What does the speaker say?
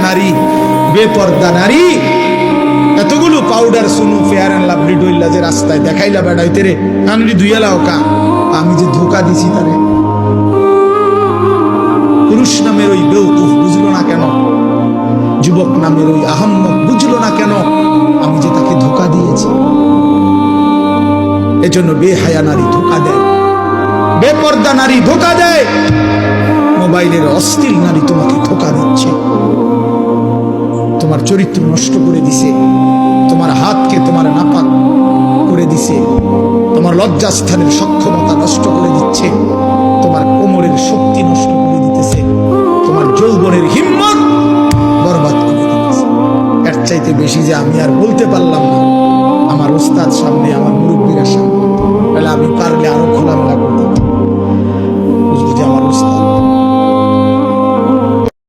নারী, বেপর্দা নারী, এতগুলো পাউডার সুনু ফেয়ার অ্যান্ড লাভলি ডইলা যে রাস্তায় দেখাইলা বেড়াইতে রে কানরি ধুইয়ালাও কা, আমি যে ধোকা দিছি তারে। পুরুষ নামের ওই বেউকুফ বুঝলো না কেন, যুবক নামের ওই আহাম্মক বুঝলো না কেন আমি যে তাকে ধোকা দিয়েছি। এজন্য বেহায়া নারী ধোকা দেয়, বেপর্দা নারী ধোকা দেয়, মোবাইলের অশ্লীল নারী তোমাকে ধোকা দিচ্ছে, তোমার চরিত্র নষ্ট করে দিছে, তোমার হাতকে তোমার নাপাক করে দিছে, তোমার লজ্জাস্থানের সক্ষমতা নষ্ট করে দিচ্ছে, তোমার কোমরের শক্তি নষ্ট করে দিতেছে, তোমার যৌবনের হিম্মত বরবাদ করে দিতেছে। এর চাইতে বেশি যে আমি আর বলতে পারলাম না।